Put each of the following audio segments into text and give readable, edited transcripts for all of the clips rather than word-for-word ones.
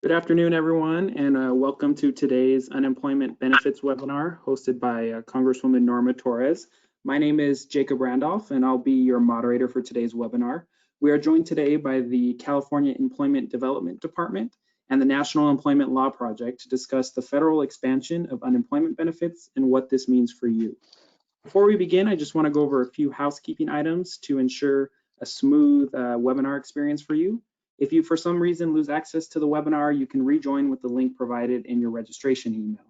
Good afternoon, everyone, and welcome to today's Unemployment Benefits webinar hosted by Congresswoman Norma Torres. My name is Jacob Randolph, and I'll be your moderator for today's webinar. We are joined today by the California Employment Development Department and the National Employment Law Project to discuss the federal expansion of unemployment benefits and what this means for you. Before we begin, I just want to go over a few housekeeping items to ensure a smooth webinar experience for you. If you, for some reason, lose access to the webinar, you can rejoin with the link provided in your registration email.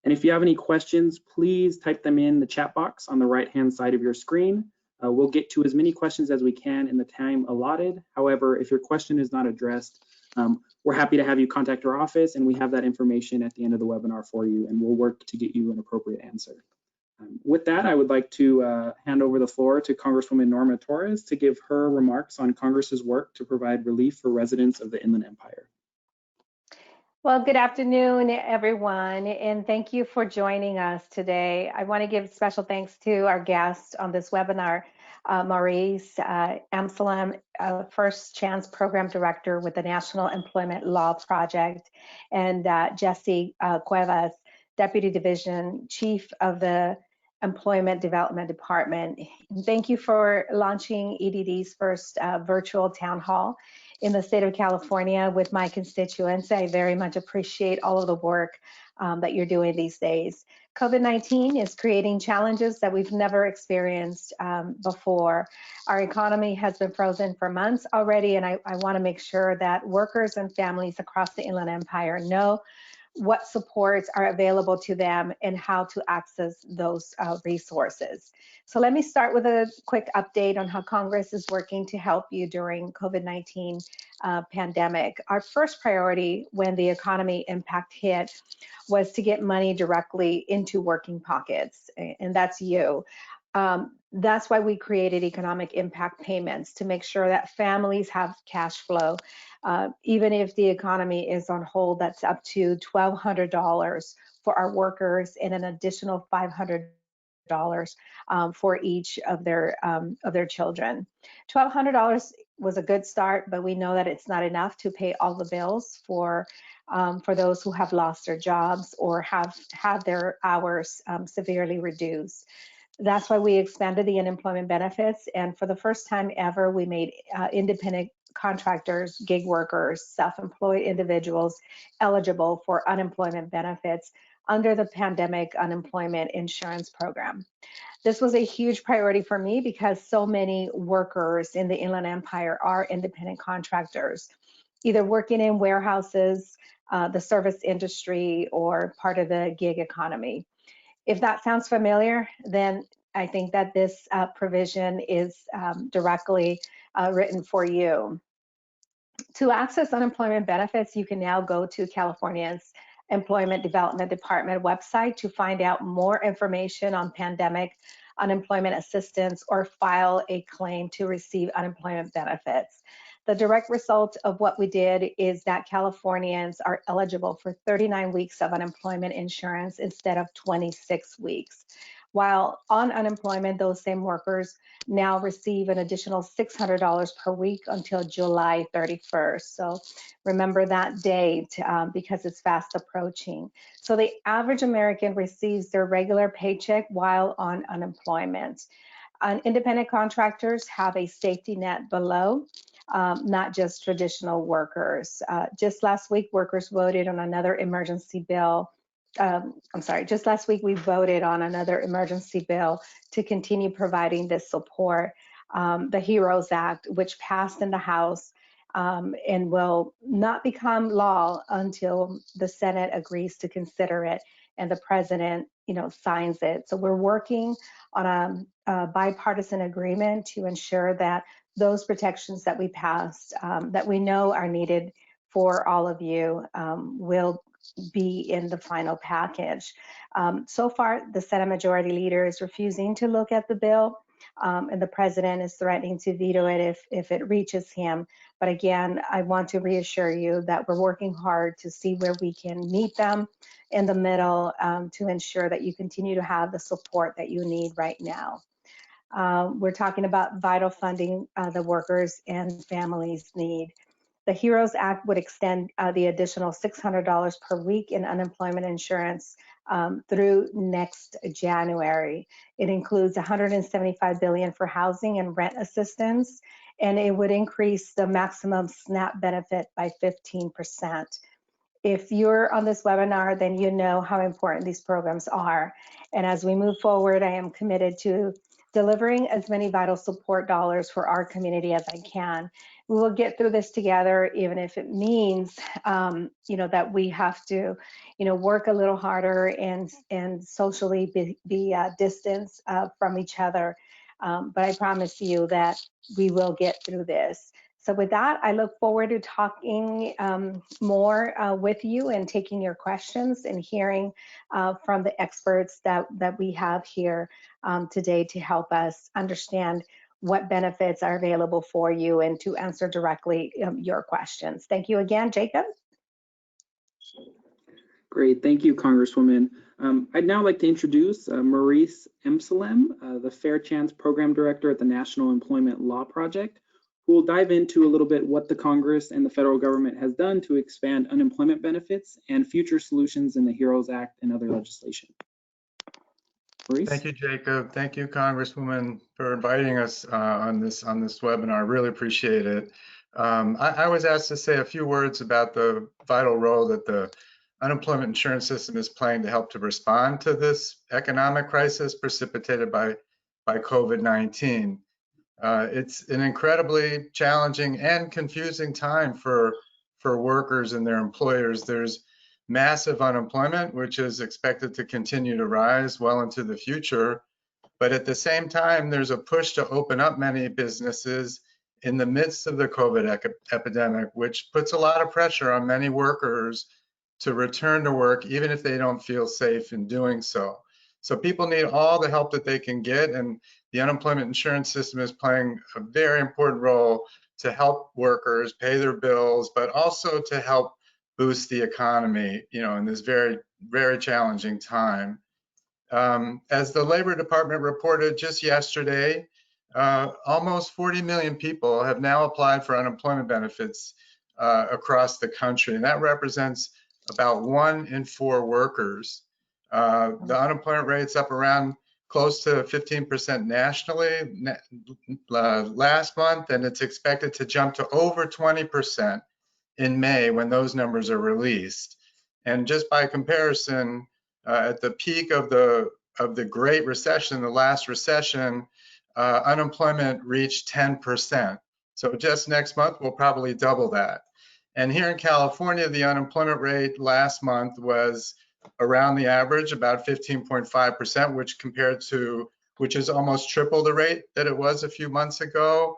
And if you have any questions, please type them in the chat box on the right-hand side of your screen. We'll get to as many questions as we can in the time allotted. However, if your question is not addressed, we're happy to have you contact our office, and we have that information at the end of the webinar for you, and we'll work to get you an appropriate answer. With that, I would like to hand over the floor to Congresswoman Norma Torres to give her remarks on Congress's work to provide relief for residents of the Inland Empire. Well, good afternoon, everyone, and thank you for joining us today. I want to give special thanks to our guest on this webinar, Maurice Amsalam, First Chance Program Director with the National Employment Law Project, and Jesse Cuevas, Deputy Division Chief of the Employment Development Department. Thank you for launching EDD's first virtual town hall in the state of California with my constituents. I very much appreciate all of the work that you're doing these days. COVID-19 is creating challenges that we've never experienced before. Our economy has been frozen for months already, and I want to make sure that workers and families across the Inland Empire know what supports are available to them and how to access those resources. So let me start with a quick update on how Congress is working to help you during COVID-19 pandemic. Our first priority when the economy impact hit was to get money directly into working pockets, and that's you. That's why we created economic impact payments, to make sure that families have cash flow. Even if the economy is on hold, that's up to $1,200 for our workers and an additional $500 for each of their children. $1,200 was a good start, but we know that it's not enough to pay all the bills for those who have lost their jobs or have had their hours severely reduced. That's why we expanded the unemployment benefits, and for the first time ever, we made independent contractors, gig workers, self-employed individuals eligible for unemployment benefits under the Pandemic Unemployment Insurance Program. This was a huge priority for me because so many workers in the Inland Empire are independent contractors, either working in warehouses, the service industry, or part of the gig economy. If that sounds familiar, then I think that this provision is directly written for you. To access unemployment benefits, you can now go to California's Employment Development Department website to find out more information on pandemic unemployment assistance or file a claim to receive unemployment benefits. The direct result of what we did is that Californians are eligible for 39 weeks of unemployment insurance instead of 26 weeks. While on unemployment, those same workers now receive an additional $600 per week until July 31st. So remember that date because it's fast approaching. So the average American receives their regular paycheck while on unemployment. Independent contractors have a safety net below. Not just traditional workers. Just last week, workers voted on another emergency bill. Just last week we voted on another emergency bill to continue providing this support, the HEROES Act, which passed in the House and will not become law until the Senate agrees to consider it and the President, signs it. So we're working on a bipartisan agreement to ensure that those protections that we passed, that we know are needed for all of you, will be in the final package. So far, the Senate Majority Leader is refusing to look at the bill, and the President is threatening to veto it if it reaches him. But again, I want to reassure you that we're working hard to see where we can meet them in the middle to ensure that you continue to have the support that you need right now. We're talking about vital funding the workers and families need. The HEROES Act would extend the additional $600 per week in unemployment insurance through next January. It includes $175 billion for housing and rent assistance, and it would increase the maximum SNAP benefit by 15%. If you're on this webinar, then you know how important these programs are. And as we move forward, I am committed to delivering as many vital support dollars for our community as I can. We will get through this together, even if it means, that we have to, work a little harder and socially be distanced from each other. But I promise you that we will get through this. So with that, I look forward to talking more with you and taking your questions and hearing from the experts that we have here today to help us understand what benefits are available for you and to answer directly your questions. Thank you again, Jacob. Great, thank you, Congresswoman. I'd now like to introduce Maurice Emsalem, the Fair Chance Program Director at the National Employment Law Project, who will dive into a little bit what the Congress and the federal government has done to expand unemployment benefits and future solutions in the HEROES Act and other legislation. Maurice? Thank you, Jacob. Thank you, Congresswoman, for inviting us on this webinar. I really appreciate it. I was asked to say a few words about the vital role that the unemployment insurance system is playing to help to respond to this economic crisis precipitated by COVID-19. It's an incredibly challenging and confusing time for workers and their employers. There's massive unemployment, which is expected to continue to rise well into the future. But at the same time, there's a push to open up many businesses in the midst of the COVID epidemic, which puts a lot of pressure on many workers to return to work, even if they don't feel safe in doing so. So people need all the help that they can get, and the unemployment insurance system is playing a very important role to help workers pay their bills, but also to help boost the economy, in this very, very challenging time. As the Labor Department reported just yesterday, almost 40 million people have now applied for unemployment benefits across the country, and that represents about 1 in 4 workers. The unemployment rate's up around close to 15% nationally last month, and it's expected to jump to over 20% in May when those numbers are released. And just by comparison, at the peak of the Great Recession, the last recession, unemployment reached 10%. So just next month, we'll probably double that. And here in California, the unemployment rate last month was around the average, about 15.5%, which is almost triple the rate that it was a few months ago.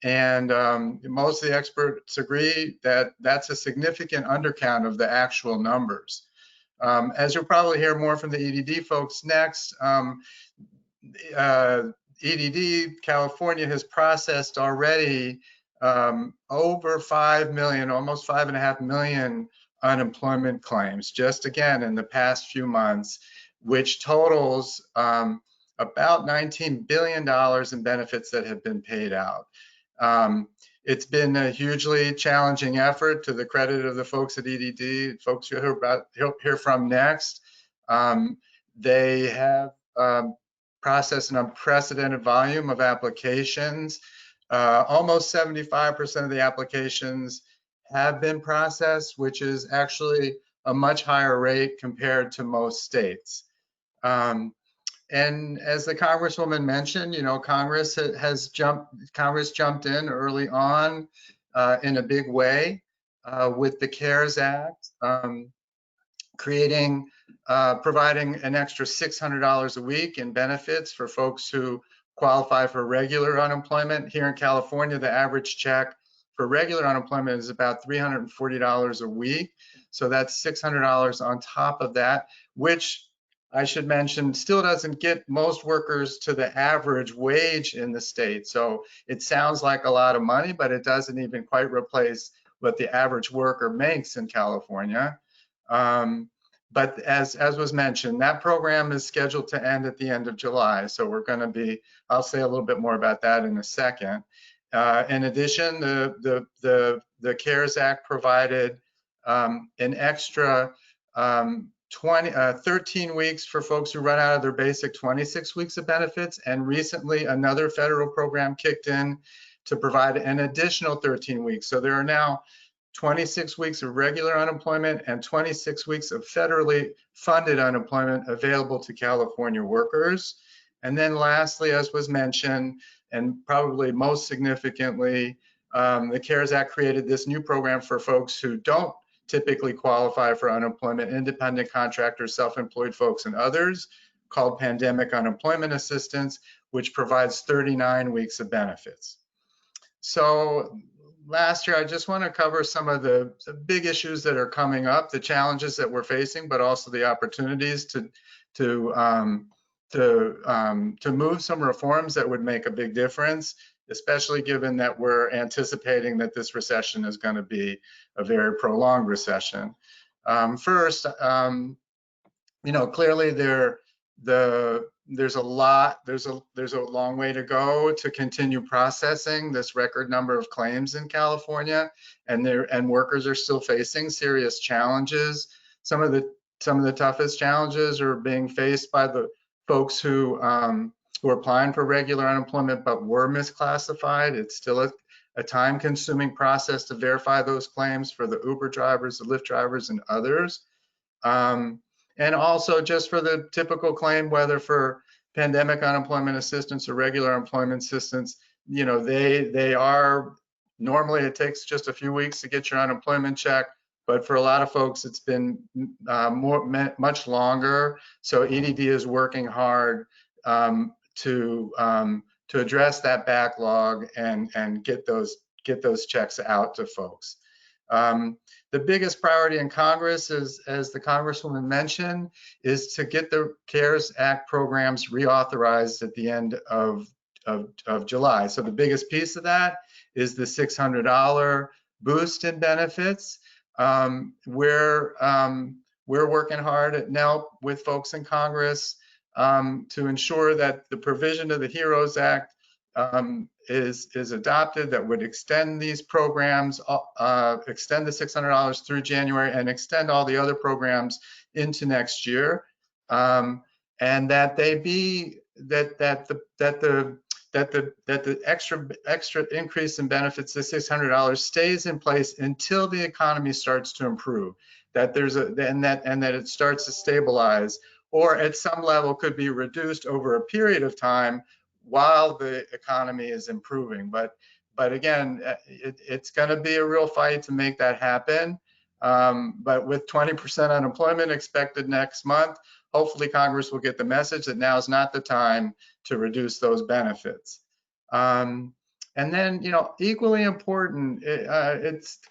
And most of the experts agree that that's a significant undercount of the actual numbers. As you'll probably hear more from the EDD folks next, EDD California has processed already over 5 million, almost 5.5 million unemployment claims, just again in the past few months, which totals about $19 billion in benefits that have been paid out. It's been a hugely challenging effort, to the credit of the folks at EDD, folks you'll hear from next. They have processed an unprecedented volume of applications. Almost 75% of the applications have been processed, which is actually a much higher rate compared to most states. And as the Congresswoman mentioned, Congress jumped in early on in a big way with the CARES Act, providing an extra $600 a week in benefits for folks who qualify for regular unemployment. Here in California, the average check for regular unemployment is about $340 a week. So that's $600 on top of that, which I should mention still doesn't get most workers to the average wage in the state. So it sounds like a lot of money, but it doesn't even quite replace what the average worker makes in California. But as was mentioned, that program is scheduled to end at the end of July. So we're going to I'll say a little bit more about that in a second. In addition, the CARES Act provided an extra 13 weeks for folks who run out of their basic 26 weeks of benefits, and recently another federal program kicked in to provide an additional 13 weeks. So there are now 26 weeks of regular unemployment and 26 weeks of federally funded unemployment available to California workers. And then lastly, as was mentioned, and probably most significantly, the CARES Act created this new program for folks who don't typically qualify for unemployment, independent contractors, self-employed folks, and others, called Pandemic Unemployment Assistance, which provides 39 weeks of benefits. So last year, I just want to cover some of the big issues that are coming up, the challenges that we're facing, but also the opportunities to move some reforms that would make a big difference, especially given that we're anticipating that this recession is going to be a very prolonged recession. First, clearly there's a long way to go to continue processing this record number of claims in California, and workers are still facing serious challenges. Some of the toughest challenges are being faced by the folks who are applying for regular unemployment but were misclassified. It's still a time-consuming process to verify those claims for the Uber drivers, the Lyft drivers, and others. And also just for the typical claim, whether for pandemic unemployment assistance or regular employment assistance, they are, normally it takes just a few weeks to get your unemployment check, but for a lot of folks, it's been much longer. So EDD is working hard to address that backlog and get those checks out to folks. The biggest priority in Congress, as the Congresswoman mentioned, is to get the CARES Act programs reauthorized at the end of July. So the biggest piece of that is the $600 boost in benefits. We're working hard now with folks in Congress to ensure that the provision of the HEROES Act is adopted that would extend these programs, extend the $600 through January, and extend all the other programs into next year, and that the extra increase in benefits, the $600, stays in place until the economy starts to improve. That that it starts to stabilize, or at some level could be reduced over a period of time while the economy is improving. But again, it's going to be a real fight to make that happen. But with 20% unemployment expected next month, hopefully Congress will get the message that now is not the time to reduce those benefits. And then, equally important,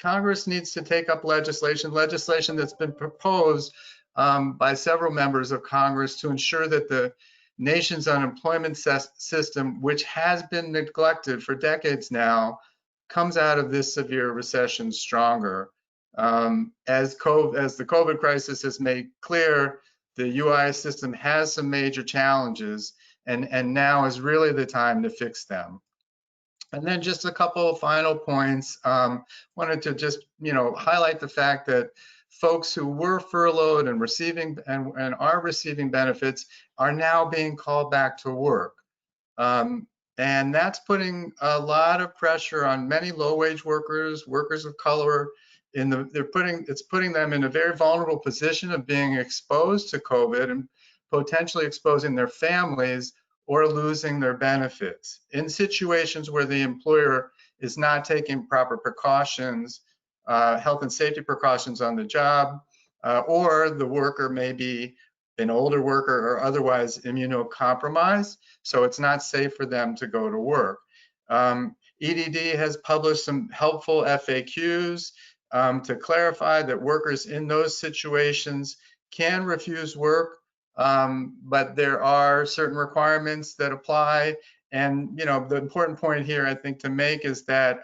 Congress needs to take up legislation that's been proposed by several members of Congress to ensure that the nation's unemployment system, which has been neglected for decades now, comes out of this severe recession stronger. As the COVID crisis has made clear, the UI system has some major challenges, and now is really the time to fix them. And then just a couple of final points. Wanted to just highlight the fact that folks who were furloughed and receiving and are receiving benefits are now being called back to work. And that's putting a lot of pressure on many low-wage workers, workers of color. It's putting them in a very vulnerable position of being exposed to COVID and potentially exposing their families or losing their benefits in situations where the employer is not taking proper precautions, health and safety precautions on the job, or the worker may be an older worker or otherwise immunocompromised, so it's not safe for them to go to work. EDD has published some helpful FAQs to clarify that workers in those situations can refuse work, but there are certain requirements that apply. And the important point here, I think, to make is that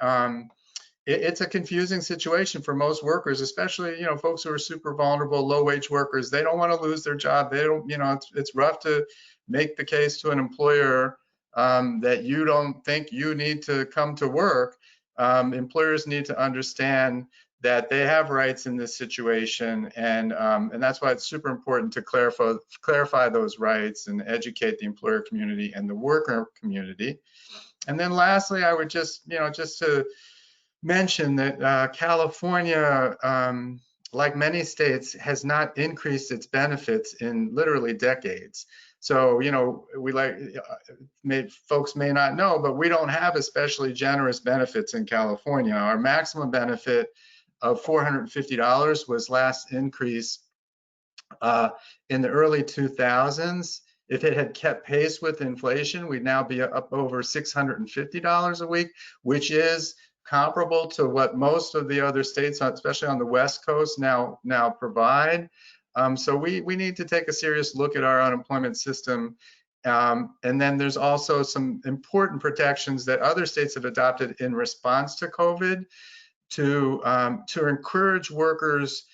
it's a confusing situation for most workers, especially folks who are super vulnerable, low-wage workers. They don't want to lose their job. They don't, it's rough to make the case to an employer that you don't think you need to come to work, employers need to understand that they have rights in this situation, and that's why it's super important to clarify those rights and educate the employer community and the worker community. And then lastly, I would just to mention that California, like many states, has not increased its benefits in literally decades. So, folks may not know, but we don't have especially generous benefits in California. Our maximum benefit of $450 was last increase in the early 2000s. If it had kept pace with inflation, we'd now be up over $650 a week, which is comparable to what most of the other states, especially on the West Coast, now provide. So we need to take a serious look at our unemployment system. And then there's also some important protections that other states have adopted in response to COVID to encourage workers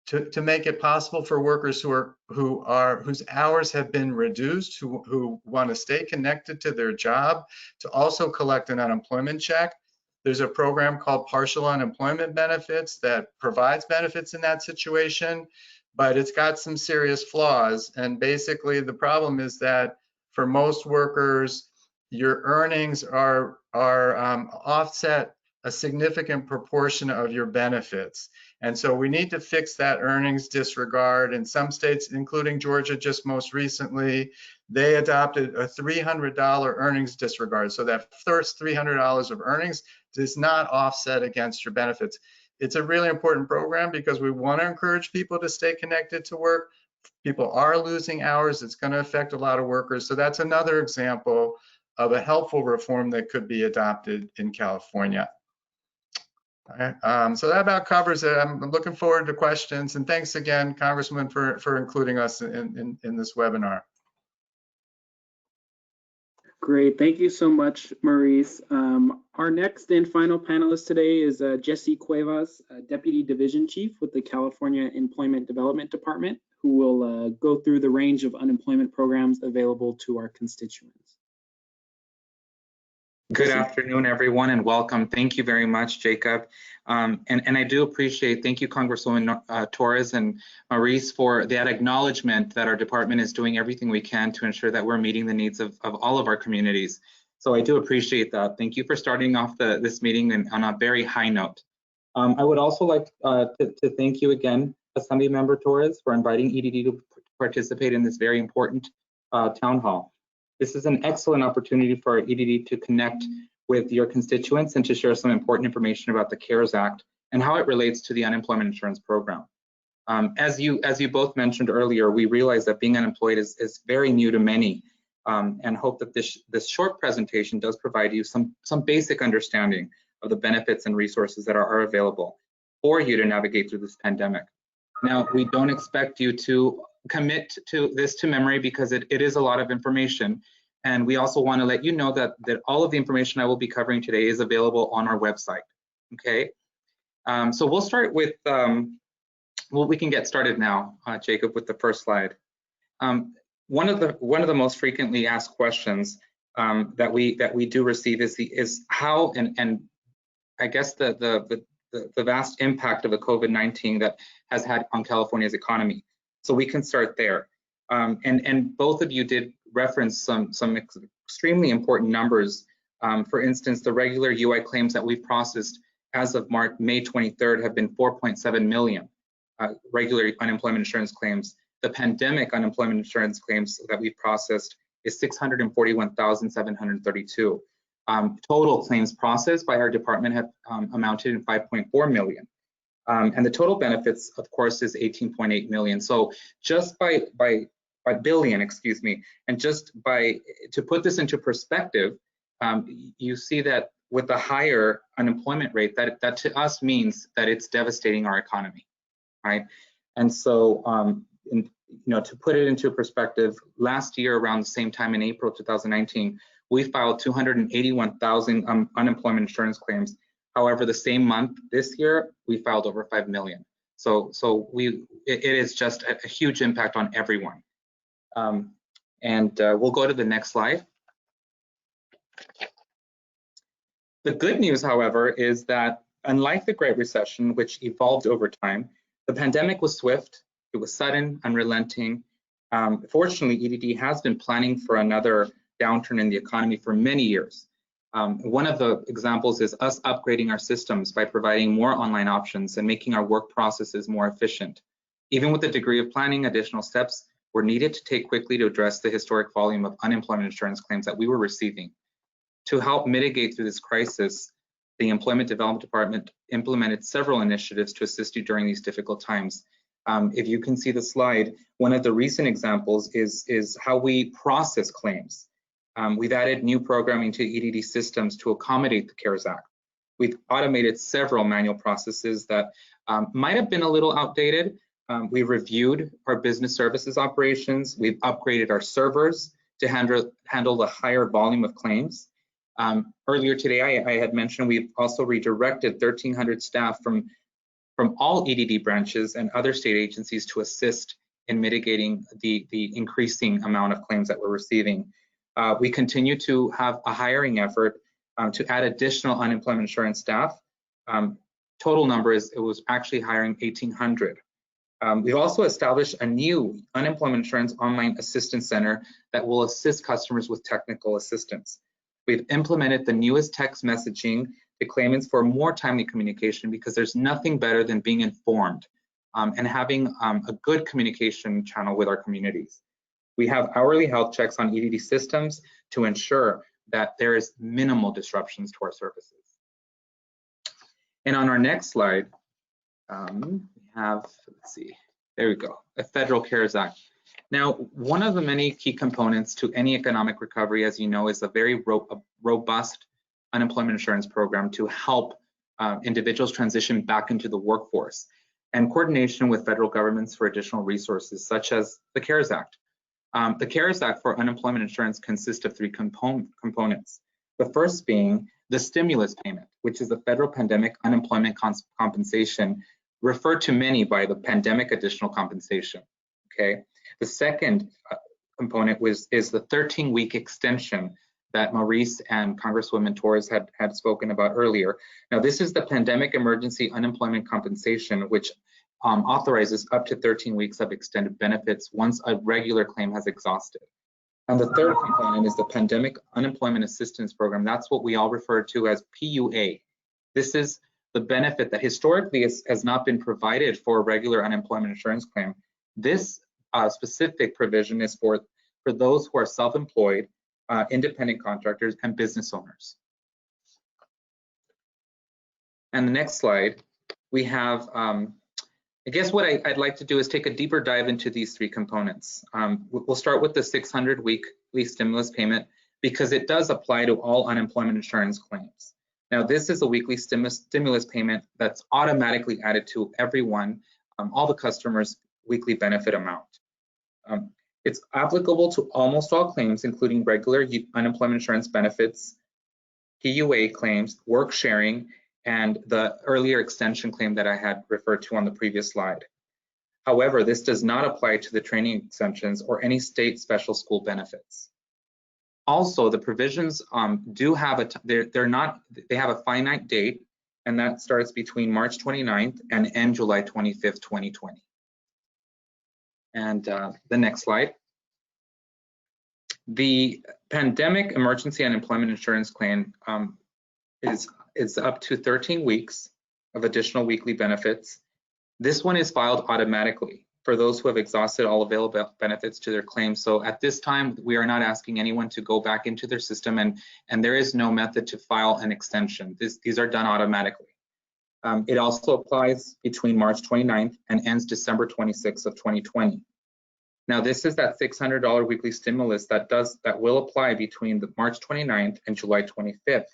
to make it possible for workers whose hours have been reduced, who want to stay connected to their job, to also collect an unemployment check. There's a program called partial unemployment benefits that provides benefits in that situation, but it's got some serious flaws. And basically the problem is that for most workers, your earnings are offset a significant proportion of your benefits. And so we need to fix that earnings disregard. In some states, including Georgia just most recently, they adopted a $300 earnings disregard. So that first $300 of earnings does not offset against your benefits. It's a really important program because we want to encourage people to stay connected to work. People are losing hours. It's going to affect a lot of workers. So that's another example of a helpful reform that could be adopted in California. All right. So that about covers it. I'm looking forward to questions, and thanks again, Congresswoman, for including us in this webinar. Great, thank you so much, Maurice. Our next and final panelist today is Jesse Cuevas, Deputy Division Chief with the California Employment Development Department, who will go through the range of unemployment programs available to our constituents. Good afternoon, everyone, and welcome. Thank you very much, Jacob. And I do appreciate, thank you, Congresswoman Torres and Maurice, for that acknowledgement that our department is doing everything we can to ensure that we're meeting the needs of all of our communities. So I do appreciate that. Thank you for starting off this meeting on a very high note. I would also like to thank you again, Assembly Member Torres, for inviting EDD to participate in this very important town hall. This is an excellent opportunity for EDD to connect with your constituents and to share some important information about the CARES Act and how it relates to the unemployment insurance program. As you both mentioned earlier, we realize that being unemployed is very new to many, and hope that this short presentation does provide you some basic understanding of the benefits and resources that are available for you to navigate through this pandemic. Now, we don't expect you to commit to this to memory because it is a lot of information, and we also want to let you know that all of the information I will be covering today is available on our website. Okay, so we'll start with well, we can get started now, Jacob, with the first slide. One of the most frequently asked questions that we do receive is how and I guess the vast impact of the COVID-19 that has had on California's economy. So we can start there. And both of you did reference some extremely important numbers. For instance, the regular UI claims that we've processed as of May 23rd have been 4.7 million regular unemployment insurance claims. The pandemic unemployment insurance claims that we've processed is 641,732. Total claims processed by our department have amounted to 5.4 million. And the total benefits, of course, is 18.8 million. So just by billion, excuse me, and just to put this into perspective, you see that with the higher unemployment rate, that to us means that it's devastating our economy, right? And so, to put it into perspective, last year around the same time in April 2019, we filed 281,000 unemployment insurance claims. However, the same month this year, we filed over 5 million. So it is just a huge impact on everyone. We'll go to the next slide. The good news, however, is that unlike the Great Recession, which evolved over time, the pandemic was swift, it was sudden, unrelenting. Fortunately, EDD has been planning for another downturn in the economy for many years. One of the examples is us upgrading our systems by providing more online options and making our work processes more efficient. Even with the degree of planning, additional steps were needed to take quickly to address the historic volume of unemployment insurance claims that we were receiving. To help mitigate through this crisis, the Employment Development Department implemented several initiatives to assist you during these difficult times. If you can see the slide, one of the recent examples is how we process claims. We've added new programming to EDD systems to accommodate the CARES Act. We've automated several manual processes that might have been a little outdated. We've reviewed our business services operations. We've upgraded our servers to handle the higher volume of claims. Earlier today, I had mentioned we've also redirected 1,300 staff from all EDD branches and other state agencies to assist in mitigating the increasing amount of claims that we're receiving. We continue to have a hiring effort to add additional unemployment insurance staff. Total number it was actually hiring 1,800. We've also established a new unemployment insurance online assistance center that will assist customers with technical assistance. We've implemented the newest text messaging to claimants for more timely communication, because there's nothing better than being informed and having a good communication channel with our communities. We have hourly health checks on EDD systems to ensure that there is minimal disruptions to our services. And on our next slide, we have, let's see, there we go, a Federal CARES Act. Now, one of the many key components to any economic recovery, as you know, is a very robust unemployment insurance program to help individuals transition back into the workforce, and coordination with federal governments for additional resources, such as the CARES Act. The CARES Act for unemployment insurance consists of three components. The first being the stimulus payment, which is the federal pandemic unemployment compensation, referred to many by the pandemic additional compensation. Okay. The second component is the 13-week extension that Maurice and Congresswoman Torres had spoken about earlier. Now, this is the pandemic emergency unemployment compensation, which authorizes up to 13 weeks of extended benefits once a regular claim has exhausted. And the third component is the Pandemic Unemployment Assistance Program. That's what we all refer to as PUA. This is the benefit that historically has not been provided for a regular unemployment insurance claim. This specific provision is for those who are self-employed, independent contractors, and business owners. And the next slide, we have, I guess what I'd like to do is take a deeper dive into these three components. We'll start with the 600 weekly stimulus payment, because it does apply to all unemployment insurance claims. Now, this is a weekly stimulus payment that's automatically added to everyone, all the customers' weekly benefit amount. It's applicable to almost all claims, including regular unemployment insurance benefits, PUA claims, work sharing, and the earlier extension claim that I had referred to on the previous slide. However, this does not apply to the training exemptions or any state special school benefits. Also, the provisions do have they have a finite date, and that starts between March 29th and end July 25th, 2020. And the next slide. The pandemic emergency unemployment insurance claim is up to 13 weeks of additional weekly benefits. This one is filed automatically for those who have exhausted all available benefits to their claims. So at this time, we are not asking anyone to go back into their system, and there is no method to file an extension. These are done automatically. It also applies between March 29th and ends December 26th of 2020. Now, this is that $600 weekly stimulus that will apply between the March 29th and July 25th.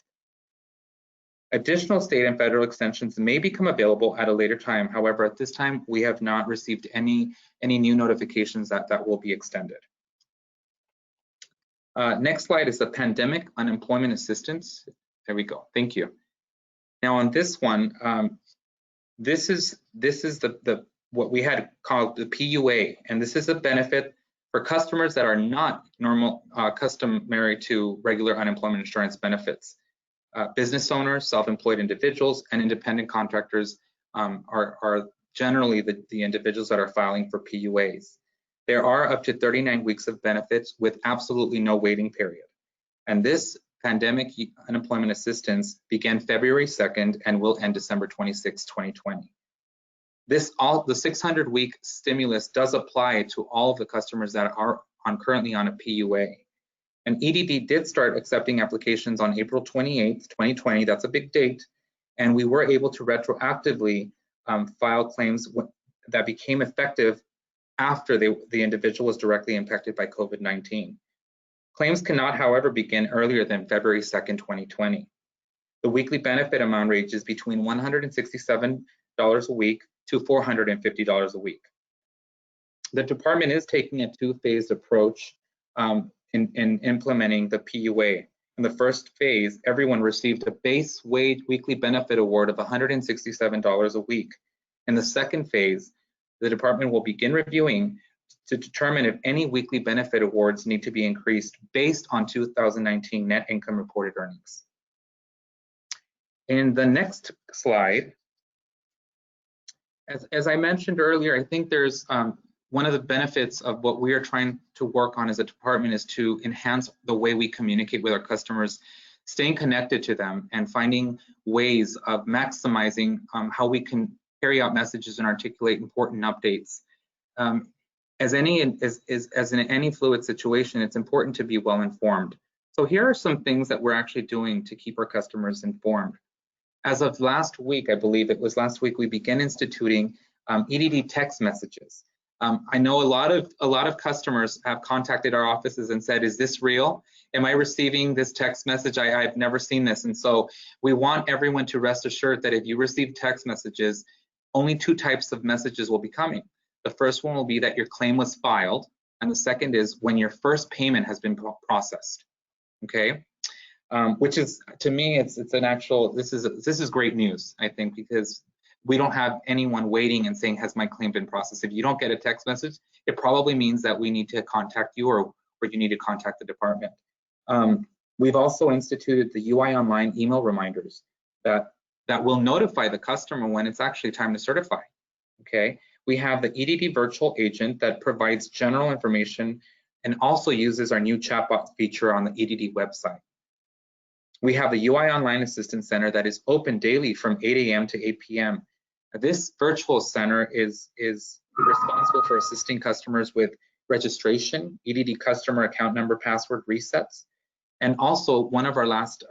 Additional state and federal extensions may become available at a later time. However, at this time, we have not received any new notifications that will be extended. Next slide is the pandemic unemployment assistance. There we go. Thank you. Now on this one, this is what we had called the PUA, and this is a benefit For customers that are not customary to regular unemployment insurance benefits, business owners, self-employed individuals, and independent contractors are generally the individuals that are filing for PUAs. There are up to 39 weeks of benefits with absolutely no waiting period. And this pandemic unemployment assistance began February 2nd and will end December 26, 2020. The 600-week stimulus does apply to all of the customers that are currently on a PUA. And EDD did start accepting applications on April 28, 2020. That's a big date. And we were able to retroactively file claims that became effective after the individual was directly impacted by COVID-19. Claims cannot, however, begin earlier than February 2nd, 2020. The weekly benefit amount ranges between $167 a week to $450 a week. The department is taking a two-phased approach in implementing the PUA. In the first phase, everyone received a base wage weekly benefit award of $167 a week. In the second phase, the department will begin reviewing to determine if any weekly benefit awards need to be increased based on 2019 net income reported earnings. In the next slide, as I mentioned earlier, I think there's one of the benefits of what we are trying to work on as a department is to enhance the way we communicate with our customers, staying connected to them and finding ways of maximizing how we can carry out messages and articulate important updates. As in any fluid situation, it's important to be well informed. So here are some things that we're actually doing to keep our customers informed. As of last week, I believe it was last week, we began instituting EDD text messages. I know a lot of customers have contacted our offices and said, "Is this real? Am I receiving this text message? I've never seen this." And so we want everyone to rest assured that if you receive text messages, only two types of messages will be coming. The first one will be that your claim was filed, and the second is when your first payment has been processed. Okay. Which is, to me, it's an actual, this is great news, I think, because we don't have anyone waiting and saying, has my claim been processed? If you don't get a text message, it probably means that we need to contact you or you need to contact the department. We've also instituted the UI Online email reminders that will notify the customer when it's actually time to certify, okay? We have the EDD virtual agent that provides general information and also uses our new chatbot feature on the EDD website. We have the UI Online Assistance Center that is open daily from 8 a.m. to 8 p.m. This virtual center is responsible for assisting customers with registration, EDD customer account number password resets, and also one of our last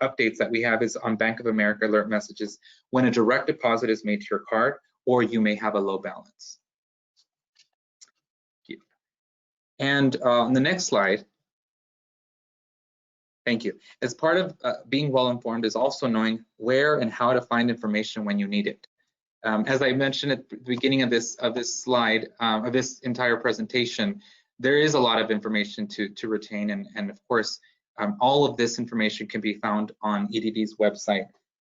updates that we have is on Bank of America alert messages when a direct deposit is made to your card or you may have a low balance. Thank you. And on the next slide, thank you. As part of being well informed is also knowing where and how to find information when you need it. As I mentioned at the beginning of this slide, of this entire presentation, there is a lot of information to retain, and of course, all of this information can be found on EDD's website.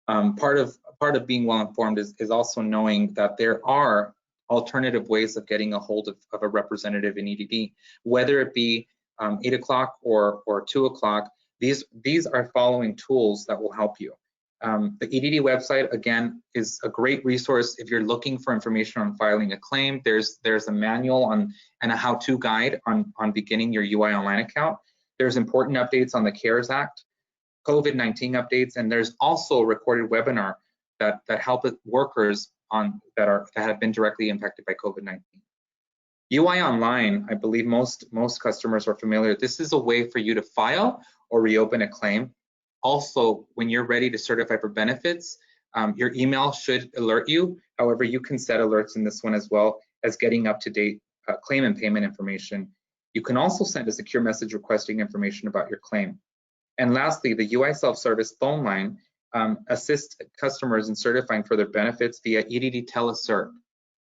Part of being well informed is also knowing that there are alternative ways of getting a hold of a representative in EDD, whether it be 8 o'clock or 2 o'clock. These are following tools that will help you. The EDD website, again, is a great resource if you're looking for information on filing a claim. There's a manual and a how-to guide on beginning your UI Online account. There's important updates on the CARES Act, COVID-19 updates, and there's also a recorded webinar that help workers that have been directly impacted by COVID-19. UI Online, I believe most customers are familiar. This is a way for you to file or reopen a claim. Also, when you're ready to certify for benefits, your email should alert you. However, you can set alerts in this one as well as getting up-to-date claim and payment information. You can also send a secure message requesting information about your claim. And lastly, the UI self-service phone line assists customers in certifying for their benefits via EDD Telecert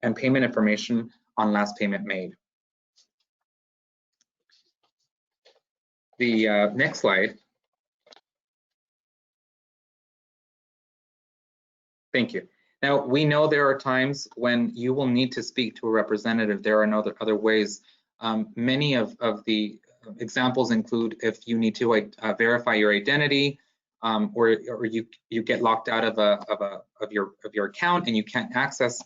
and payment information on last payment made. The next slide. Thank you. Now, we know there are times when you will need to speak to a representative. There are other ways Many of the examples include if you need to verify your identity, or you get locked out of your account and you can't access.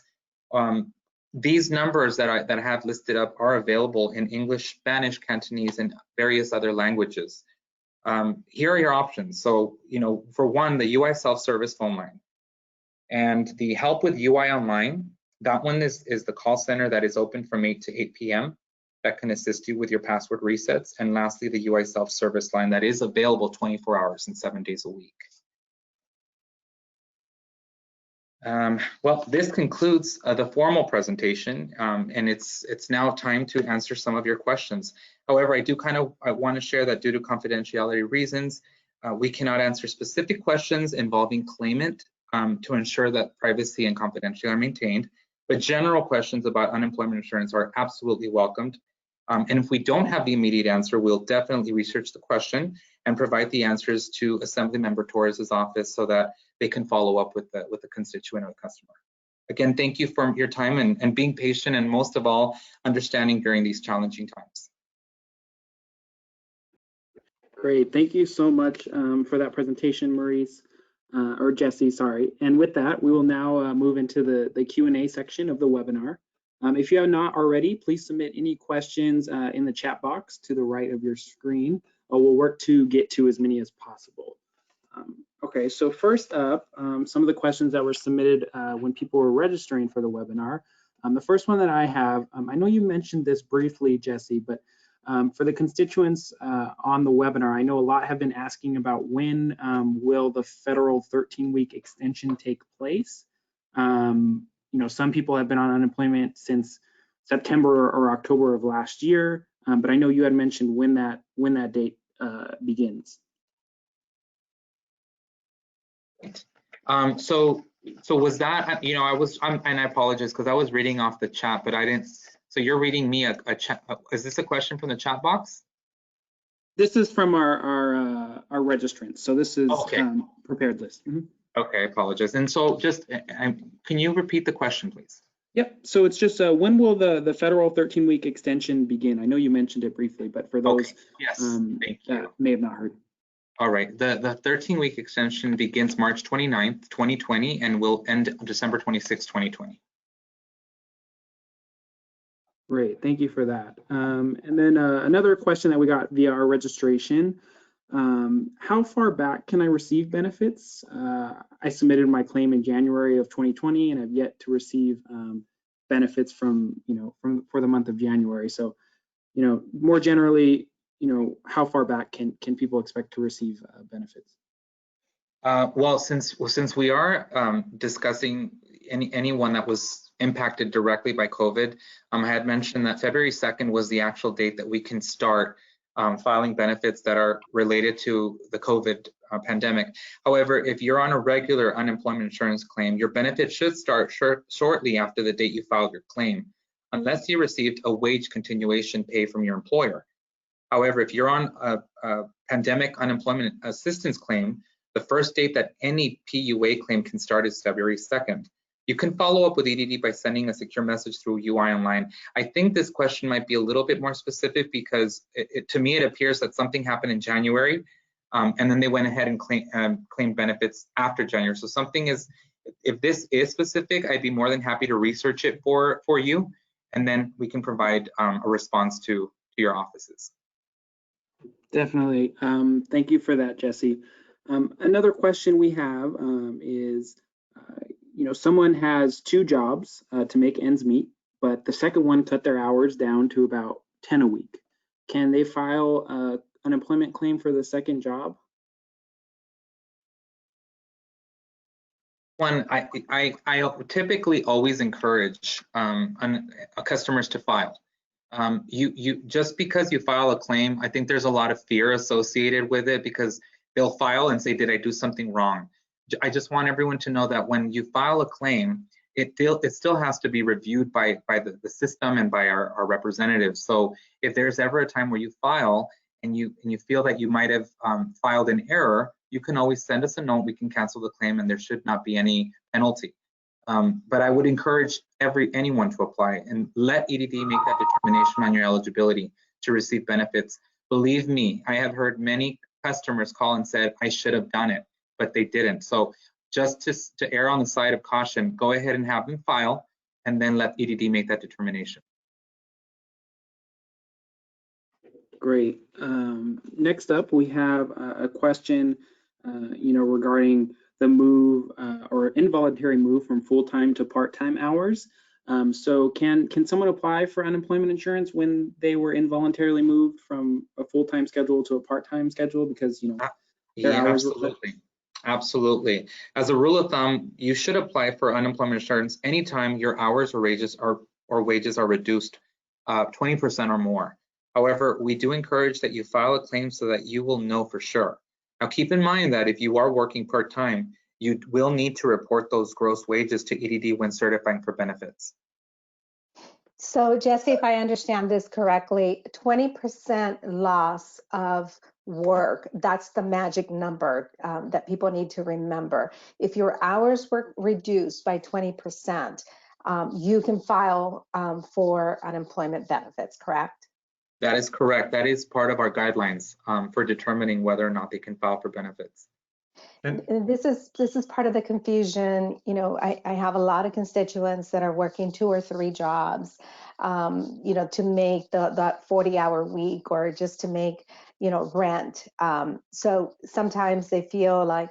These numbers that I have listed up are available in English, Spanish, Cantonese, and various other languages. Here are your options. So, for one, the UI self-service phone line, and the help with UI online. That one is the call center that is open from 8 to 8 p.m. that can assist you with your password resets. And lastly, the UI self-service line that is available 24 hours and 7 days a week. Well, this concludes the formal presentation, and it's now time to answer some of your questions. However, I want to share that due to confidentiality reasons, we cannot answer specific questions involving claimant to ensure that privacy and confidentiality are maintained. But general questions about unemployment insurance are absolutely welcomed. And if we don't have the immediate answer, we'll definitely research the question and provide the answers to Assemblymember Torres's office so that they can follow up with the constituent or the customer. Again, thank you for your time and being patient, and most of all, understanding during these challenging times. Great, thank you so much for that presentation, Maurice, or Jesse, sorry. And with that, we will now move into the Q&A section of the webinar. If you have not already, please submit any questions in the chat box to the right of your screen. We'll work to get to as many as possible. Okay, so first up, some of the questions that were submitted when people were registering for the webinar. The first one that I have, I know you mentioned this briefly, Jesse, but for the constituents on the webinar, I know a lot have been asking about when will the federal 13-week extension take place. Some people have been on unemployment since September or October of last year, but I know you had mentioned when that date begins. So was that, and I apologize because I was reading off the chat, but I didn't. So you're reading me a chat. Is this a question from the chat box? This is from our registrants. So this is prepared list. Mm-hmm. Okay, I apologize. And so just, can you repeat the question, please? Yep, so it's just when will the federal 13-week extension begin? I know you mentioned it briefly, but for those yes, that may have not heard. All right, the 13-week extension begins March 29th, 2020, and will end December 26th, 2020. Great, thank you for that. And then another question that we got via our registration. How far back can I receive benefits? I submitted my claim in January of 2020 and have yet to receive benefits for the month of January. So, more generally, how far back can people expect to receive benefits? Well, since we are discussing anyone that was impacted directly by COVID, I had mentioned that February 2nd was the actual date that we can start filing benefits that are related to the COVID pandemic. However, if you're on a regular unemployment insurance claim, your benefit should start shortly after the date you filed your claim, unless you received a wage continuation pay from your employer. However, if you're on a pandemic unemployment assistance claim, the first date that any PUA claim can start is February 2nd. You can follow up with EDD by sending a secure message through UI online. I think this question might be a little bit more specific because to me, it appears that something happened in January and then they went ahead and claimed benefits after January. So if this is specific, I'd be more than happy to research it for you, and then we can provide a response to your offices. Definitely. Thank you for that, Jesse. Another question we have is, someone has 2 jobs to make ends meet, but the second one cut their hours down to about 10 a week. Can they file an unemployment claim for the second job? I typically always encourage customers to file. You just because you file a claim, I think there's a lot of fear associated with it because they'll file and say, did I do something wrong? I just want everyone to know that when you file a claim, it still has to be reviewed by the system and by our representatives. So if there's ever a time where you file and you feel that you might have filed an error, you can always send us a note. We can cancel the claim and there should not be any penalty. But I would encourage anyone to apply and let EDD make that determination on your eligibility to receive benefits. Believe me, I have heard many customers call and said, I should have done it, but they didn't. So just to err on the side of caution, go ahead and have them file and then let EDD make that determination. Great. Next up, we have a question, regarding the move or involuntary move from full-time to part-time hours. So can someone apply for unemployment insurance when they were involuntarily moved from a full-time schedule to a part-time schedule because, their hours were cut? Absolutely. As a rule of thumb, you should apply for unemployment insurance anytime your hours or wages are reduced 20% or more. However, we do encourage that you file a claim so that you will know for sure. Now, keep in mind that if you are working part-time, you will need to report those gross wages to EDD when certifying for benefits. So Jesse, if I understand this correctly, 20% loss of work, that's the magic number that people need to remember. If your hours were reduced by 20%, you can file for unemployment benefits, correct? That is correct. That is part of our guidelines for determining whether or not they can file for benefits. And this is part of the confusion. I have a lot of constituents that are working 2 or 3 jobs, to make that 40-hour week or just to make, rent. So sometimes they feel like,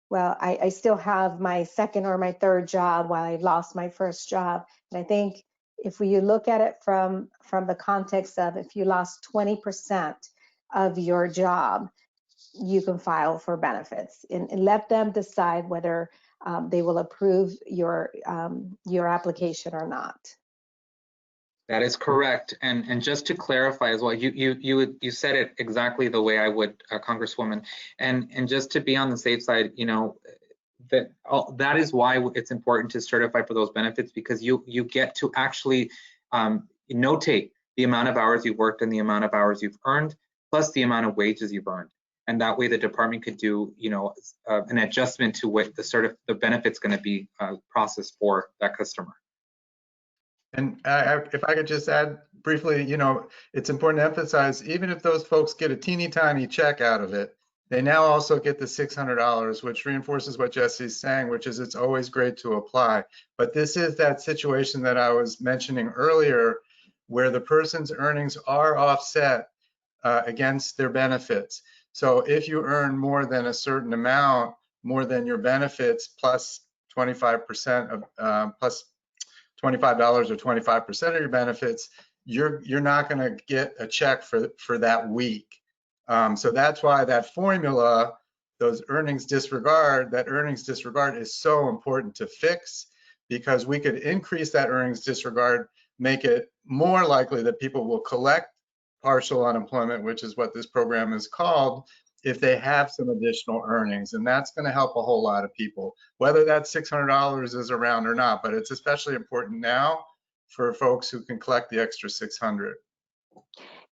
well, I still have my second or my third job while I lost my first job. And I think if you look at it from the context of if you lost 20% of your job, you can file for benefits and let them decide whether they will approve your application or not. That is correct. And just to clarify as well, you said it exactly the way I would, Congresswoman. And just to be on the safe side, that is why it's important to certify for those benefits, because you get to actually notate the amount of hours you've worked and the amount of hours you've earned, plus the amount of wages you've earned. And that way the department could do, an adjustment to what the benefit's going to be processed for that customer. And if I could just add briefly, it's important to emphasize, even if those folks get a teeny tiny check out of it, they now also get the $600, which reinforces what Jesse's saying, which is it's always great to apply. But this is that situation that I was mentioning earlier, where the person's earnings are offset against their benefits. So if you earn more than a certain amount, more than your benefits, plus 25% of plus $25 or 25% of your benefits, you're not going to get a check for that week. So that's why that formula, that earnings disregard is so important to fix, because we could increase that earnings disregard, make it more likely that people will collect partial unemployment, which is what this program is called, if they have some additional earnings. And that's going to help a whole lot of people, whether that $600 is around or not. But it's especially important now for folks who can collect the extra $600.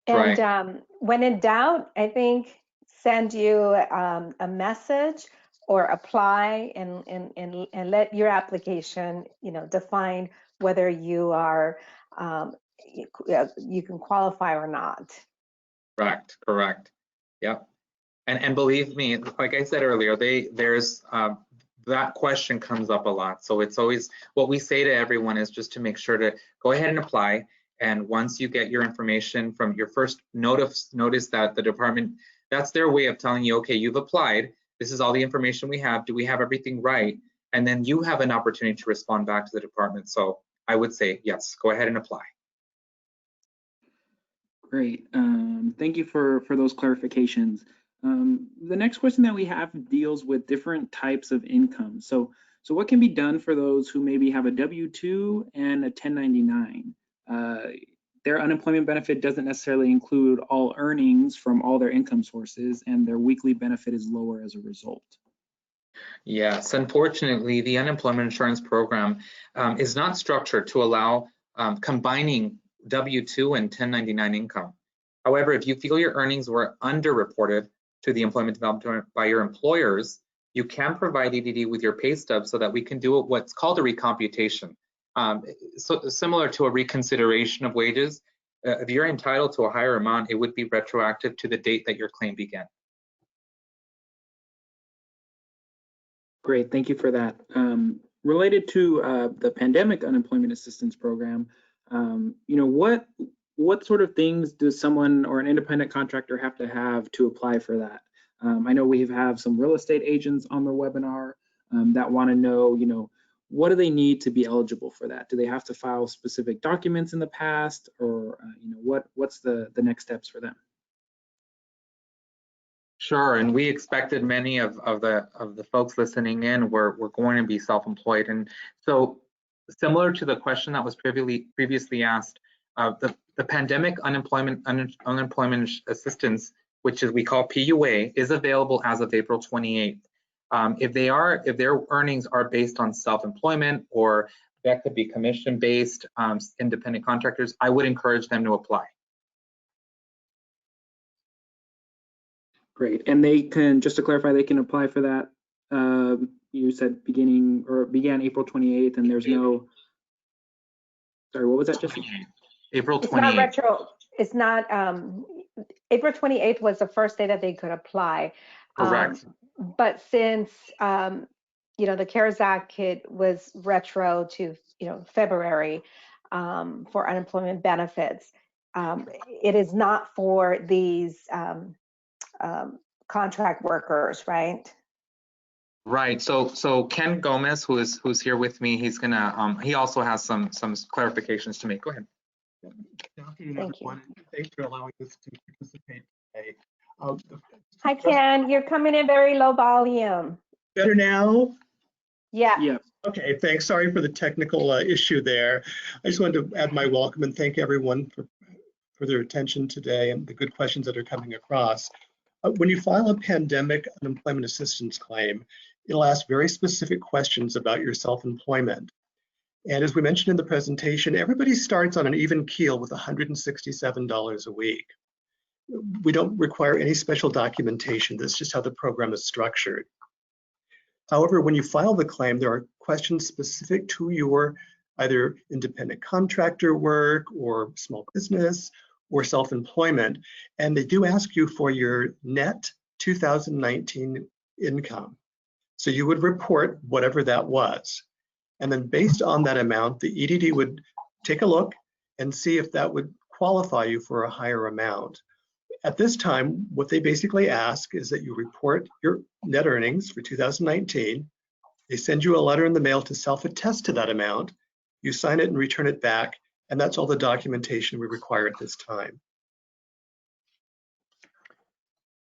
And right. When in doubt, I think send you a message or apply and let your application, define whether you are you can qualify or not. Correct. Yep. And believe me, like I said earlier, there's that question comes up a lot. So it's always, what we say to everyone is just to make sure to go ahead and apply. And once you get your information from your first notice that the department, that's their way of telling you, okay, you've applied. This is all the information we have. Do we have everything right? And then you have an opportunity to respond back to the department. So I would say, yes, go ahead and apply. Great. Thank you for those clarifications. The next question that we have deals with different types of income. So what can be done for those who maybe have a W-2 and a 1099? Their unemployment benefit doesn't necessarily include all earnings from all their income sources, and their weekly benefit is lower as a result. Yes, unfortunately, the unemployment insurance program is not structured to allow combining W-2 and 1099 income. However, if you feel your earnings were underreported to the employment development by your employers, you can provide EDD with your pay stub so that we can do what's called a recomputation. So similar to a reconsideration of wages, if you're entitled to a higher amount, it would be retroactive to the date that your claim began. Great, thank you for that. Related to the pandemic unemployment assistance program, what sort of things does someone or an independent contractor have to apply for that? I know we have some real estate agents on the webinar that want to know, what do they need to be eligible for that? Do they have to file specific documents in the past, or what's the next steps for them? Sure, and we expected many of the folks listening in were going to be self-employed, and so similar to the question that was previously asked, the pandemic unemployment assistance, which is we call PUA, is available as of April 28th. If their earnings are based on self-employment, or that could be commission-based independent contractors, I would encourage them to apply. Great, and they can, just to clarify, they can apply for that. You said began April 28th, and there's no. Sorry, what was that, Jesse? April 28th. It's not retro. It's not. April 28th was the first day that they could apply. Correct. But since the CARES Act was retro to February for unemployment benefits, it is not for these contract workers, right? Right. So Ken Gomez, who's here with me, he's gonna he also has some clarifications to make. Go ahead. Good afternoon, everyone. Thanks for allowing us to participate today. Hi, Ken. You're coming in very low volume. Better now? Yeah. Yeah. Okay, thanks. Sorry for the technical issue there. I just wanted to add my welcome and thank everyone for their attention today and the good questions that are coming across. When you file a pandemic unemployment assistance claim, it'll ask very specific questions about your self-employment. And as we mentioned in the presentation, everybody starts on an even keel with $167 a week. We don't require any special documentation. That's just how the program is structured. However, when you file the claim, there are questions specific to your either independent contractor work or small business or self-employment, and they do ask you for your net 2019 income. So you would report whatever that was. And then based on that amount, the EDD would take a look and see if that would qualify you for a higher amount. At this time, what they basically ask is that you report your net earnings for 2019. They send you a letter in the mail to self-attest to that amount. You sign it and return it back, and that's all the documentation we require at this time.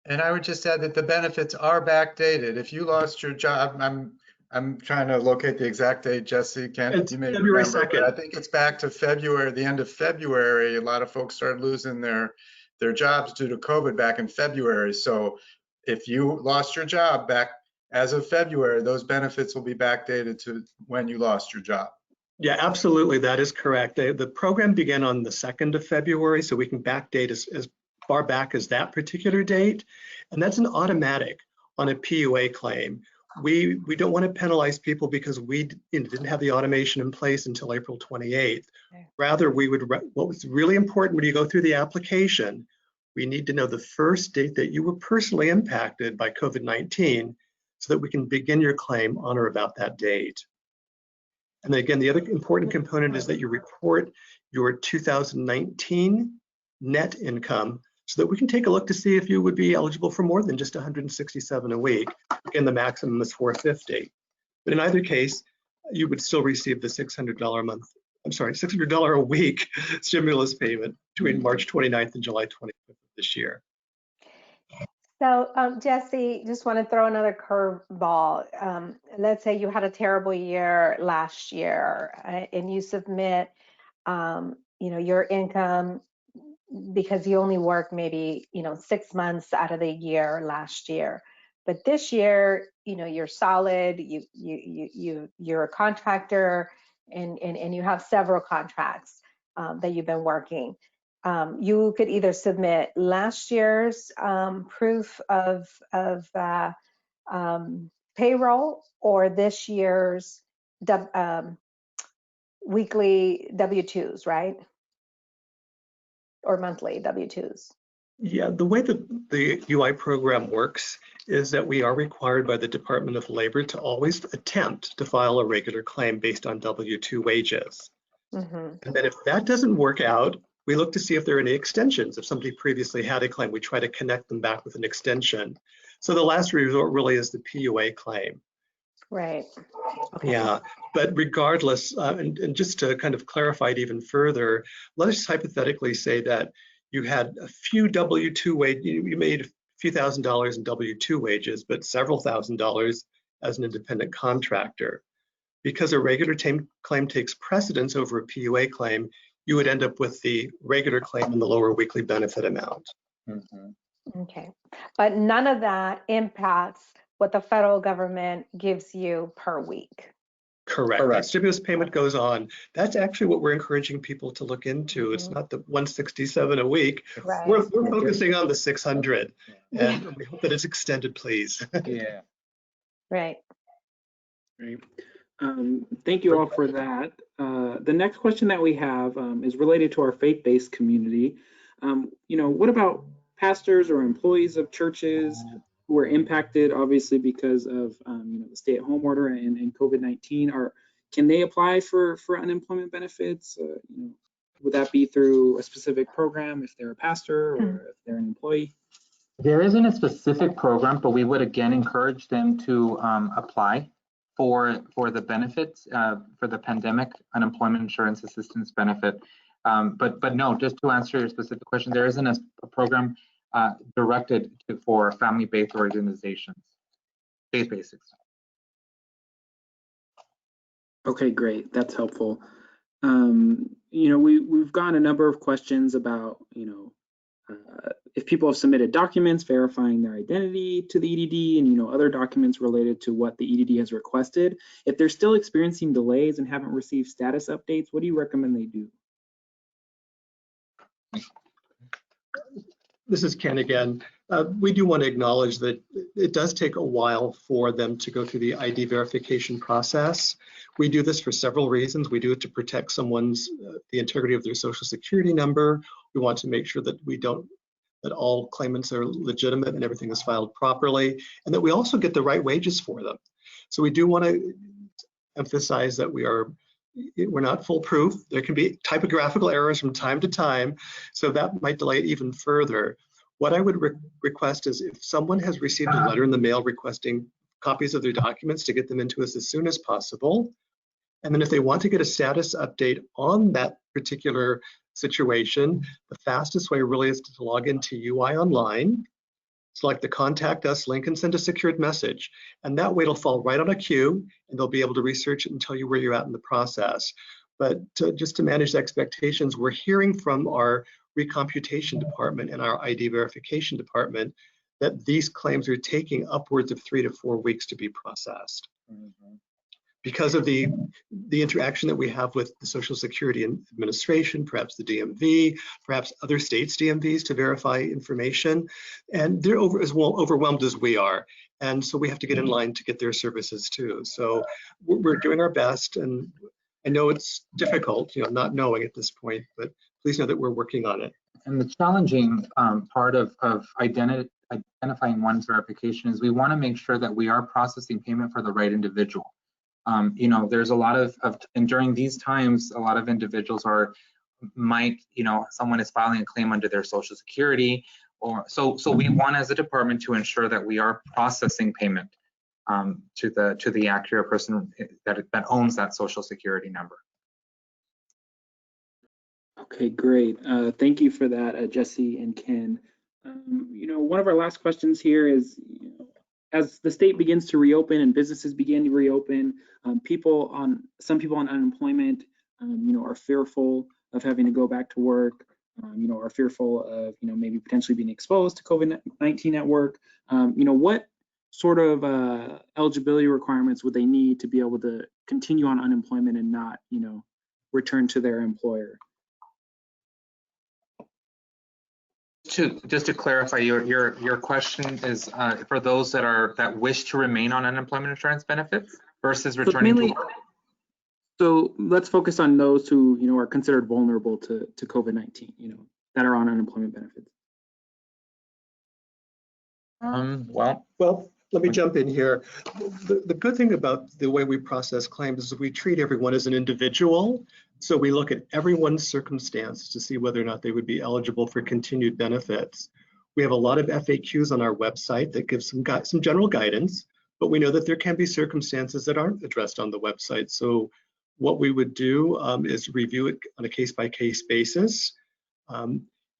And I would just add that the benefits are backdated. If you lost your job, I'm trying to locate the exact date, Jesse. It's You may February remember, 2nd. I think it's back to February, the end of February. A lot of folks started losing their jobs due to COVID back in February. So if you lost your job back as of February, those benefits will be backdated to when you lost your job. Yeah, absolutely. That is correct. The program began on the 2nd of February, so we can backdate as far back as that particular date. And that's an automatic on a PUA claim. We don't want to penalize people because we didn't have the automation in place until April 28th. Rather, what was really important when you go through the application, we need to know the first date that you were personally impacted by COVID-19 so that we can begin your claim on or about that date. And then again, the other important component is that you report your 2019 net income so that we can take a look to see if you would be eligible for more than just $167 a week. Again, the maximum is $450. But in either case, you would still receive the $600 a month, $600 a week stimulus payment between March 29th and July 25th of this year. So Jesse, just want to throw another curveball. Let's say you had a terrible year last year and you submit, your income because you only worked maybe 6 months out of the year last year, but this year you're solid. You're a contractor and you have several contracts that you've been working. You could either submit last year's proof of payroll or this year's weekly W-2s, right? Or monthly W-2s? Yeah, the way that the UI program works is that we are required by the Department of Labor to always attempt to file a regular claim based on W-2 wages. And then if that doesn't work out, we look to see if there are any extensions. If somebody previously had a claim, we try to connect them back with an extension. So the last resort really is the PUA claim. Right. Okay. Yeah, but regardless, and just to kind of clarify it even further, let us hypothetically say that you had a few W-2 wages, you made a few $1,000s in W-2 wages, but several $1,000s as an independent contractor. Because a regular claim takes precedence over a PUA claim, you would end up with the regular claim and the lower weekly benefit amount. Okay, but none of that impacts what the federal government gives you per week. Correct. That stimulus payment goes on. That's actually what we're encouraging people to look into. It's not the 167 a week. Right. We're focusing on the 600, and we hope that it's extended, please. Yeah. Right. Great. Thank you all for that. The next question that we have is related to our faith-based community. What about pastors or employees of churches who were impacted, obviously, because of the stay-at-home order and COVID-19? Can they apply for unemployment benefits? Would that be through a specific program if they're a pastor or if they're an employee? There isn't a specific program, but we would again encourage them to apply for the benefits for the pandemic unemployment insurance assistance benefit. But no, just to answer your specific question, there isn't a program directed for family-based organizations, faith-based. Okay, great. That's helpful. We've gotten a number of questions about, if people have submitted documents verifying their identity to the EDD and, other documents related to what the EDD has requested. If they're still experiencing delays and haven't received status updates, what do you recommend they do? This is Ken again. We do want to acknowledge that it does take a while for them to go through the ID verification process. We do this for several reasons. We do it to protect someone's the integrity of their social security number. We want to make sure that that all claimants are legitimate and everything is filed properly, and that we also get the right wages for them. So we do want to emphasize that we're not foolproof. There can be typographical errors from time to time, so that might delay it even further. What I would request is if someone has received a letter in the mail requesting copies of their documents, to get them into us as soon as possible. And then if they want to get a status update on that particular situation, the fastest way really is to log into UI Online, select the Contact Us link and send a secured message. And that way it'll fall right on a queue and they'll be able to research it and tell you where you're at in the process. But just to manage expectations, we're hearing from our recomputation department and our ID verification department that these claims are taking upwards of 3 to 4 weeks to be processed. Because of the interaction that we have with the Social Security Administration, perhaps the DMV, perhaps other states' DMVs to verify information, and they're as well overwhelmed as we are. And so we have to get in line to get their services too. So we're doing our best, and I know it's difficult, not knowing at this point, but please know that we're working on it. And the challenging part of identifying one's verification is we want to make sure that we are processing payment for the right individual. There's a lot of and during these times, a lot of individuals someone is filing a claim under their Social Security, or so we want as a department to ensure that we are processing payment to the accurate person that owns that Social Security number. Okay, great. Thank you for that, Jesse and Ken. One of our last questions here is, as the state begins to reopen and businesses begin to reopen, some people on unemployment, are fearful of having to go back to work, are fearful of, maybe potentially being exposed to COVID-19 at work. What sort of eligibility requirements would they need to be able to continue on unemployment and not, return to their employer? Just to clarify, your question is for those that wish to remain on unemployment insurance benefits versus returning to work? So let's focus on those who, are considered vulnerable to COVID-19, that are on unemployment benefits. Well, let me jump in here. The good thing about the way we process claims is we treat everyone as an individual. So we look at everyone's circumstance to see whether or not they would be eligible for continued benefits. We have a lot of FAQs on our website that give some general guidance, but we know that there can be circumstances that aren't addressed on the website. So what we would do is review it on a case-by-case basis.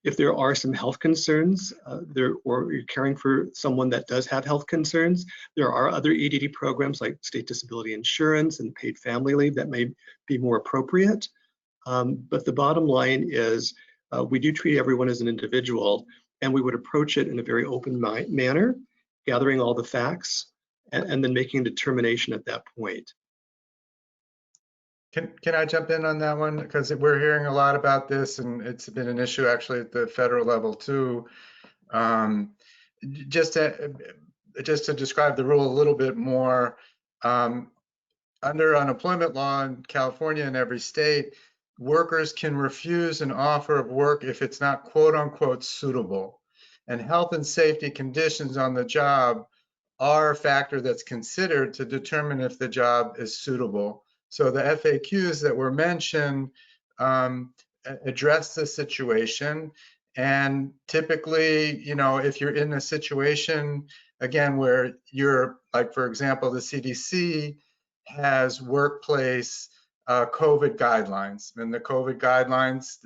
If there are some health concerns or you're caring for someone that does have health concerns, there are other EDD programs like state disability insurance and paid family leave that may be more appropriate. But the bottom line is we do treat everyone as an individual, and we would approach it in a very open manner, gathering all the facts and then making a determination at that point. Can I jump in on that one? Because we're hearing a lot about this, and it's been an issue actually at the federal level too. Just to describe the rule a little bit more, under unemployment law in California and every state, workers can refuse an offer of work if it's not quote unquote suitable. And health and safety conditions on the job are a factor that's considered to determine if the job is suitable. So the FAQs that were mentioned address the situation. And typically, if you're in a situation, again, where you're, like, for example, the CDC has workplace COVID guidelines. And the COVID guidelines,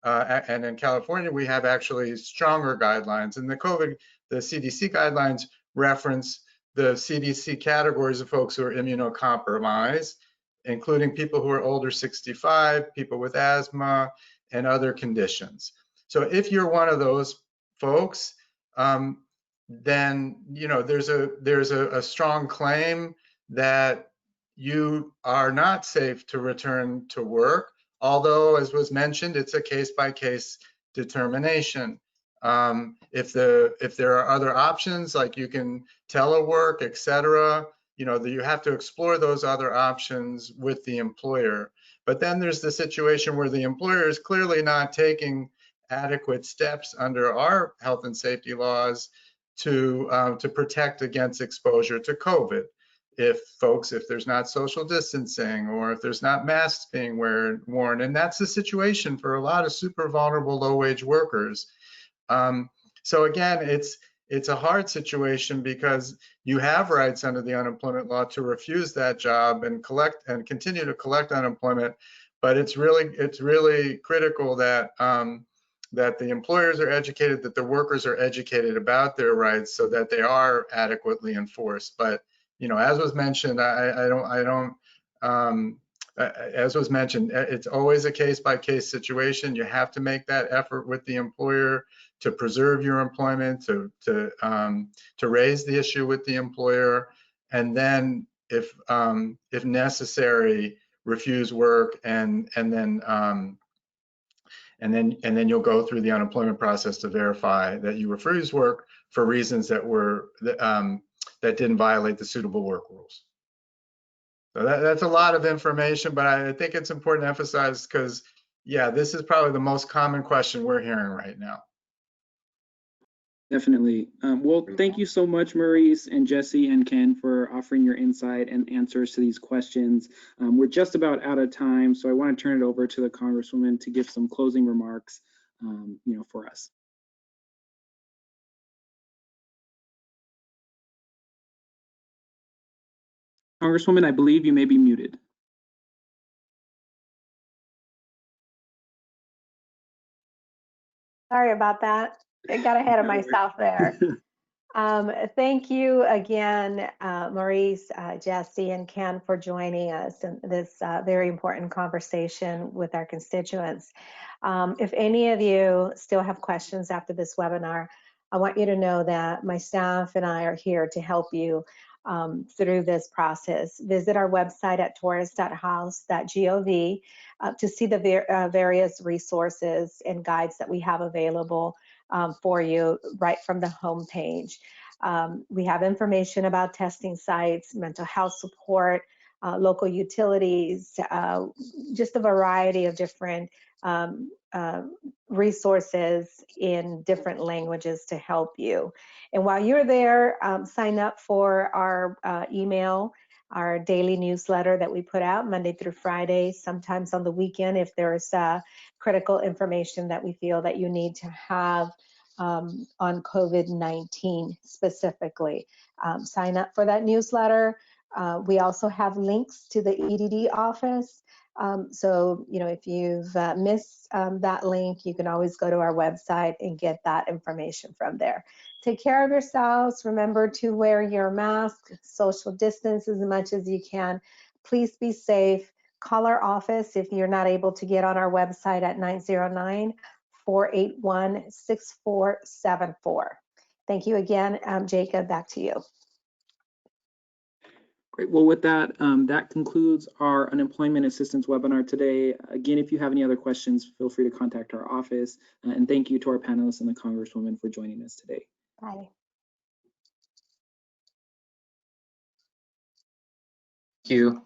and in California, we have actually stronger guidelines. And the CDC guidelines reference the CDC categories of folks who are immunocompromised, including people who are older 65, people with asthma, and other conditions. So if you're one of those folks, then there's a strong claim that you are not safe to return to work. Although, as was mentioned, it's a case-by-case determination. If there are other options, like you can telework, etc., you have to explore those other options with the employer. But then there's the situation where the employer is clearly not taking adequate steps under our health and safety laws to protect against exposure to COVID. If there's not social distancing, or if there's not masks being worn, and that's the situation for a lot of super vulnerable low-wage workers. So again, it's a hard situation because you have rights under the unemployment law to refuse that job and continue to collect unemployment, but it's really critical that that the employers are educated, that the workers are educated about their rights, so that they are adequately enforced. But as was mentioned, as was mentioned, it's always a case-by-case situation. You have to make that effort with the employer to preserve your employment, to raise the issue with the employer, and then if necessary, refuse work, and then you'll go through the unemployment process to verify that you refuse work for reasons that didn't violate the suitable work rules. So that's a lot of information, but I think it's important to emphasize because, yeah, this is probably the most common question we're hearing right now. Definitely. Well, thank you so much, Maurice and Jesse and Ken, for offering your insight and answers to these questions. We're just about out of time, so I want to turn it over to the Congresswoman to give some closing remarks, for us. Congresswoman, I believe you may be muted. Sorry about that. I got ahead of myself there. Thank you again, Maurice, Jesse, and Ken, for joining us in this very important conversation with our constituents. If any of you still have questions after this webinar, I want you to know that my staff and I are here to help you through this process. Visit our website at torres.house.gov to see the various resources and guides that we have available for you right from the home page. We have information about testing sites, mental health support, local utilities, just a variety of different resources in different languages to help you. And while you're there, sign up for our email, our daily newsletter that we put out Monday through Friday, sometimes on the weekend if there's critical information that we feel that you need to have on COVID-19 specifically. Sign up for that newsletter. We also have links to the EDD office. So, you know, if you've missed that link, you can always go to our website and get that information from there. Take care of yourselves. Remember to wear your mask, social distance as much as you can. Please be safe. Call our office if you're not able to get on our website at 909-481-6474. Thank you again. Jacob, back to you. Great. Well, with that, that concludes our unemployment assistance webinar today. Again, if you have any other questions, feel free to contact our office. And thank you to our panelists and the Congresswoman for joining us today. Bye. Thank you.